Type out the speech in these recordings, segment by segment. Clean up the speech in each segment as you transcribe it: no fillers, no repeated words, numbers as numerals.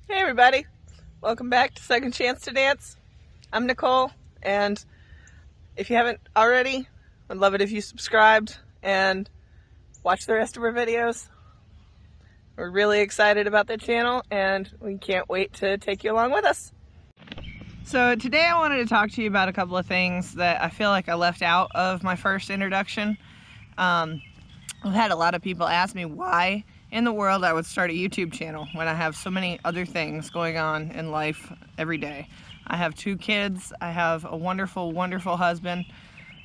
Hey everybody, welcome back to Second Chance to Dance. I'm Nicole, and if you haven't already, I'd love it if you subscribed and watch the rest of our videos. We're really excited about the channel, and we can't wait to take you along with us. So today I wanted to talk to you about a couple of things that I feel like I left out of my first introduction. I've had a lot of people ask me why in the world I would start a YouTube channel when I have so many other things going on in life every day. I have 2 kids, I have a wonderful, wonderful husband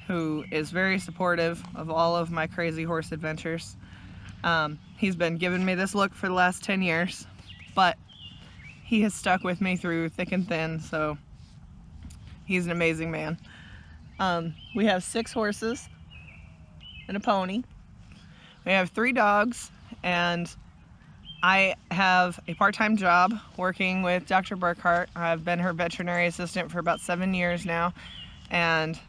who is very supportive of all of my crazy horse adventures. He's been giving me this look for the last 10 years, but he has stuck with me through thick and thin, so he's an amazing man. We have 6 horses and a pony. We have 3 dogs, and I have a part-time job working with Dr. Burkhart. I've been her veterinary assistant for about 7 years now, and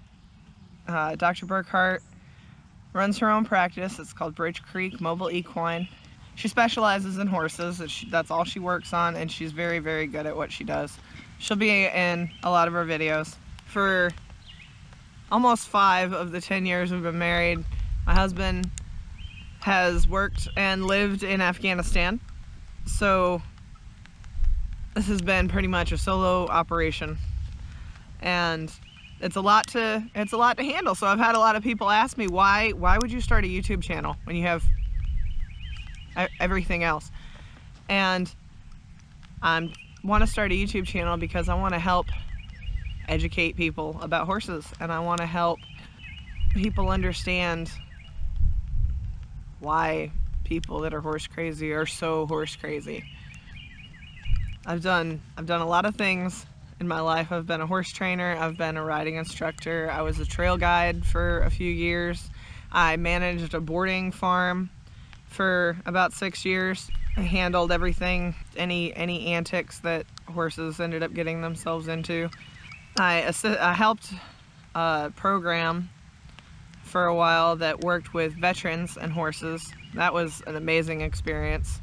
Dr. Burkhart runs her own practice. It's called Bridge Creek Mobile Equine. She specializes in horses. That's all she works on, and she's very, very good at what she does. She'll be in a lot of our videos. For almost 5 of the 10 years we've been married, my husband has worked and lived in Afghanistan, so this has been pretty much a solo operation, and it's a lot to handle. So I've had a lot of people ask me, why would you start a YouTube channel when you have everything else? And I want to start a YouTube channel because I want to help educate people about horses, and I want to help people understand why people that are horse crazy are so horse crazy. I've done a lot of things in my life. I've been a horse trainer, I've been a riding instructor, I was a trail guide for a few years, I managed a boarding farm for about 6 years. I handled everything, any antics that horses ended up getting themselves into. I helped a program for a while that worked with veterans and horses. That was an amazing experience.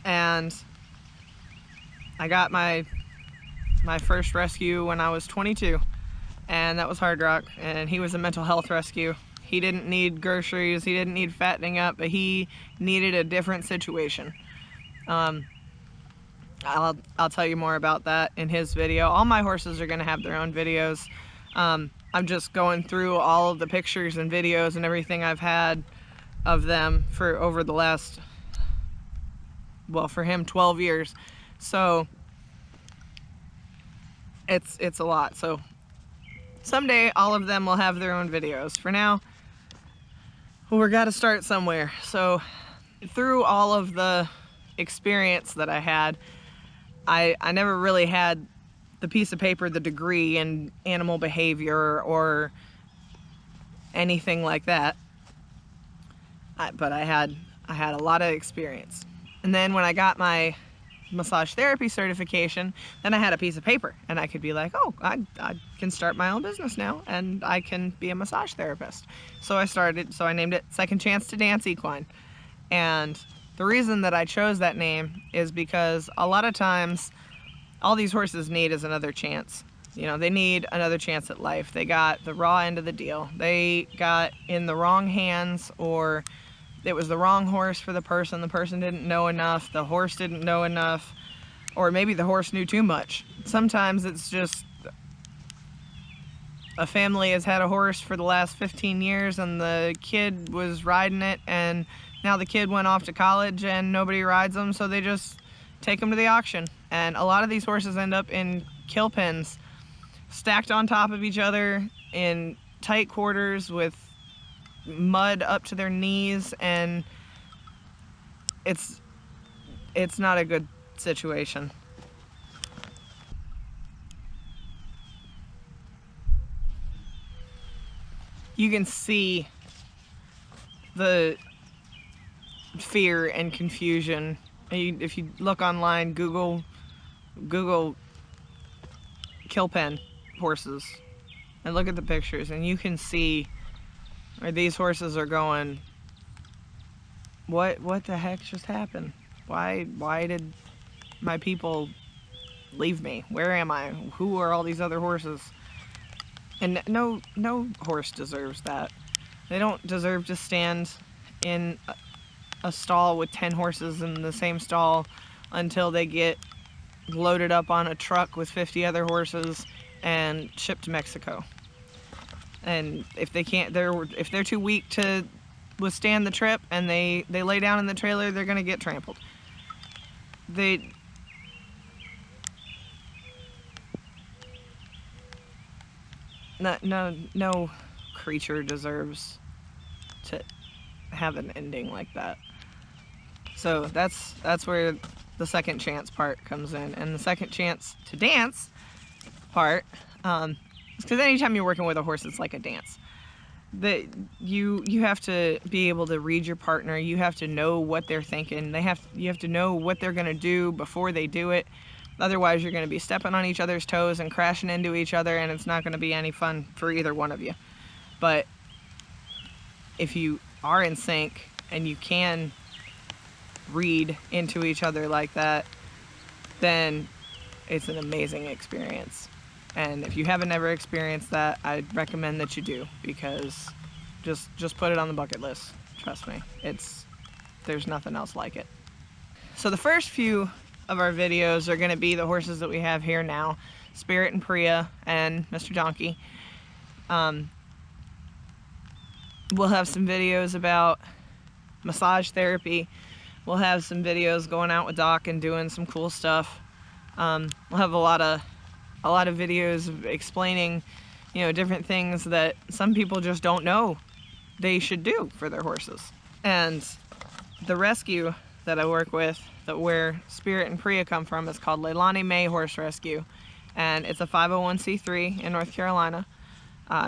And I got my first rescue when I was 22, and that was Hard Rock, and he was a mental health rescue. He didn't need groceries, he didn't need fattening up, but he needed a different situation. I'll tell you more about that in his video. All my horses are gonna have their own videos. I'm just going through all of the pictures and videos and everything I've had of them for over the last, well, for him, 12 years. So it's a lot. So someday all of them will have their own videos. For now, well, we've got to start somewhere. So through all of the experience that I had, I never really had the piece of paper, the degree in animal behavior or anything like that, but I had a lot of experience. And then when I got my massage therapy certification, then I had a piece of paper, and I could be like, oh, I can start my own business now, and I can be a massage therapist. So I named it Second Chance to Dance Equine. And the reason that I chose that name is because a lot of times all these horses need is another chance. You know, they need another chance at life. They got the raw end of the deal. They got in the wrong hands, or it was the wrong horse for the person. The person didn't know enough. The horse didn't know enough. Or maybe the horse knew too much. Sometimes it's just a family has had a horse for the last 15 years and the kid was riding it, and now the kid went off to college and nobody rides them, so they just take them to the auction. And a lot of these horses end up in kill pens, stacked on top of each other in tight quarters with mud up to their knees, and it's not a good situation. You can see the fear and confusion. If you look online, Google kill pen horses and look at the pictures, and you can see where these horses are going, what the heck just happened? Why did my people leave me. Where am I? Who are all these other horses? And no horse deserves that. They don't deserve to stand in a stall with 10 horses in the same stall until they get loaded up on a truck with 50 other horses and shipped to Mexico. And if they can't, if they're too weak to withstand the trip and they lay down in the trailer, they're gonna get trampled. No creature deserves to have an ending like that. So that's where the second chance part comes in. And the second chance to dance part, because anytime you're working with a horse, it's like a dance. That you have to be able to read your partner. You have to know what they're thinking. You have to know what they're gonna do before they do it. Otherwise, you're gonna be stepping on each other's toes and crashing into each other, and it's not gonna be any fun for either one of you. But if you are in sync and you can read into each other like that, then it's an amazing experience. And if you haven't ever experienced that, I'd recommend that you do, because just put it on the bucket list. Trust me, there's nothing else like it. So the first few of our videos are going to be the horses that we have here now, Spirit and Priya and Mr. Donkey. We'll have some videos about massage therapy. We'll have some videos going out with Doc and doing some cool stuff. We'll have a lot of videos explaining, different things that some people just don't know they should do for their horses. And the rescue that I work with, where Spirit and Priya come from, is called Leilani May Horse Rescue, and it's a 501c3 in North Carolina.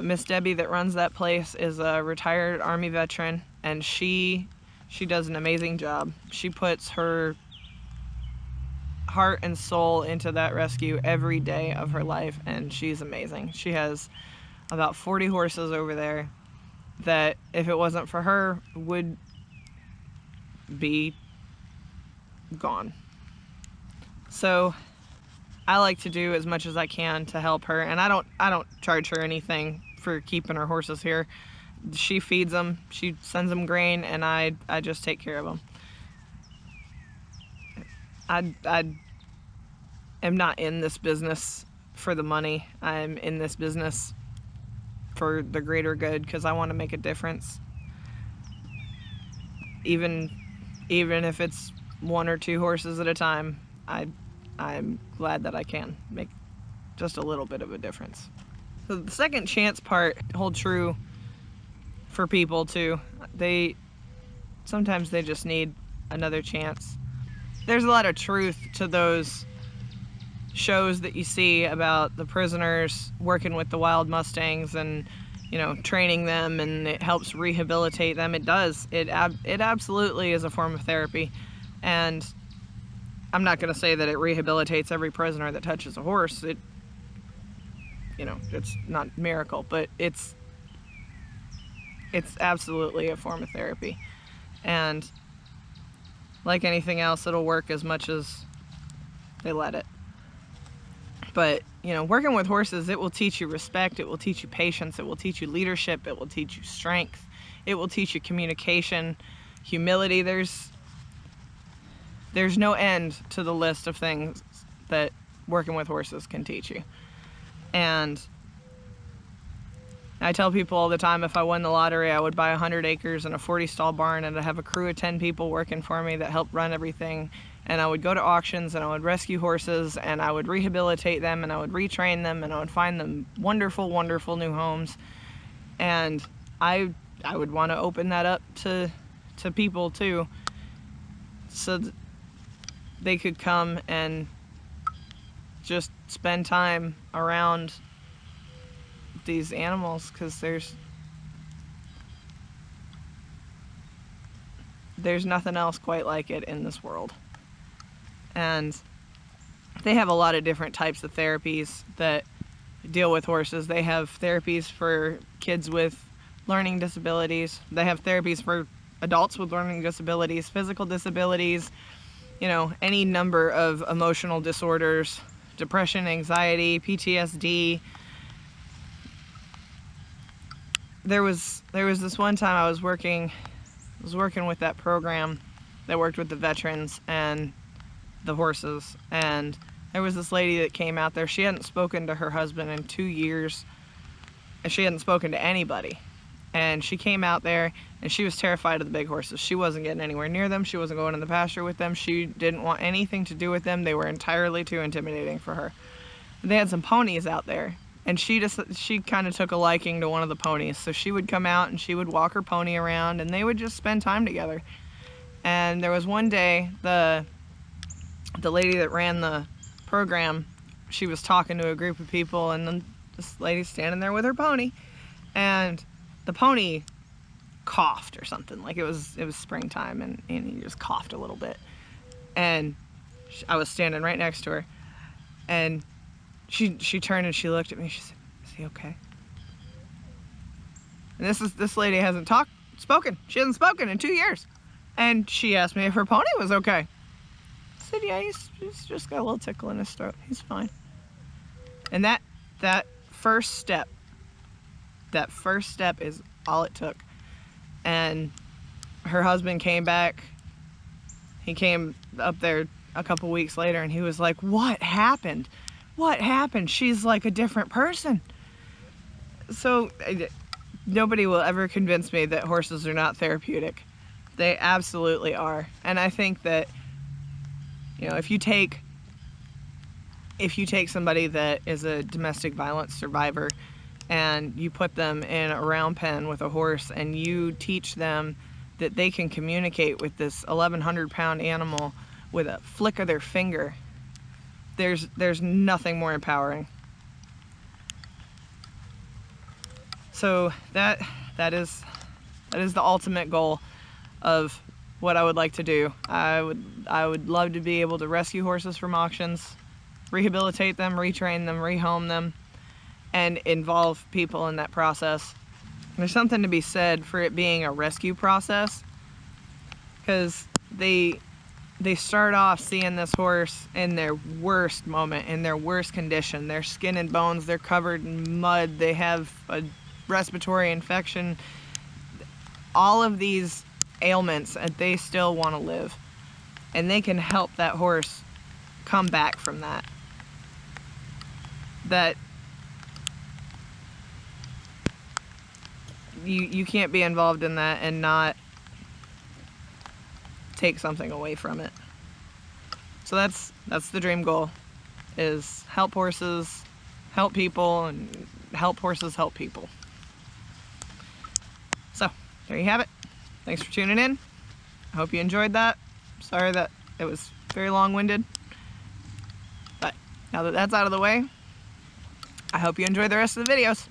Miss Debbie that runs that place is a retired Army veteran, and she does an amazing job. She puts her heart and soul into that rescue every day of her life, and she's amazing. She has about 40 horses over there that, if it wasn't for her, would be gone. So I like to do as much as I can to help her, and I don't charge her anything for keeping her horses here. She feeds them, she sends them grain, and I just take care of them. I am not in this business for the money. I'm in this business for the greater good, because I want to make a difference. Even if it's 1 or 2 horses at a time, I'm glad that I can make just a little bit of a difference. So the second chance part holds true for people too. Sometimes they just need another chance. There's a lot of truth to those shows that you see about the prisoners working with the wild Mustangs and, training them, and it helps rehabilitate them. It does. It absolutely is a form of therapy. And I'm not going to say that it rehabilitates every prisoner that touches a horse. It's not a miracle, but it's absolutely a form of therapy. And like anything else, it'll work as much as they let it. But, working with horses, it will teach you respect, it will teach you patience, it will teach you leadership, it will teach you strength, it will teach you communication, humility. There's no end to the list of things that working with horses can teach you. And I tell people all the time, if I won the lottery, I would buy 100 acres and a 40-stall barn, and I'd have a crew of 10 people working for me that help run everything. And I would go to auctions, and I would rescue horses, and I would rehabilitate them, and I would retrain them, and I would find them wonderful, wonderful new homes. And I would want to open that up to people too, so they could come and just spend time around these animals, because there's nothing else quite like it in this world. And they have a lot of different types of therapies that deal with horses. They have therapies for kids with learning disabilities. They have therapies for adults with learning disabilities, physical disabilities, any number of emotional disorders, depression, anxiety, PTSD. There was this one time I was working with that program that worked with the veterans and the horses, and there was this lady that came out there. She hadn't spoken to her husband in 2 years, and she hadn't spoken to anybody. And she came out there, and she was terrified of the big horses. She wasn't getting anywhere near them. She wasn't going in the pasture with them. She didn't want anything to do with them. They were entirely too intimidating for her. They had some ponies out there, and she kind of took a liking to one of the ponies. So she would come out and she would walk her pony around, and they would just spend time together. And there was one day, the lady that ran the program, she was talking to a group of people, and then this lady's standing there with her pony, and the pony coughed or something. Like it was springtime, and he just coughed a little bit. And I was standing right next to her, and she turned and she looked at me. She said, "Is he okay?" And this lady hasn't spoken. She hasn't spoken in 2 years. And she asked me if her pony was okay. I said, "Yeah, he's just got a little tickle in his throat. He's fine." And that first step is all it took. And her husband came back. He came up there a couple weeks later, and he was like, "What happened? What happened? She's like a different person." So nobody will ever convince me that horses are not therapeutic. They absolutely are. And I think that, you know, if you take somebody that is a domestic violence survivor and you put them in a round pen with a horse, and you teach them that they can communicate with this 1,100-pound animal with a flick of their finger, there's nothing more empowering. So that is the ultimate goal of what I would like to do. I would love to be able to rescue horses from auctions, rehabilitate them, retrain them, rehome them, and involve people in that process. There's something to be said for it being a rescue process, because they start off seeing this horse in their worst moment, in their worst condition. Their skin and bones, they're covered in mud, they have a respiratory infection, all of these ailments, and they still want to live. And they can help that horse come back from that. That you can't be involved in that and not take something away from it. So that's the dream goal, is help horses help people, and help horses help people. So there you have it. Thanks for tuning in. I hope you enjoyed that. Sorry that it was very long-winded, but now that that's out of the way, I hope you enjoy the rest of the videos.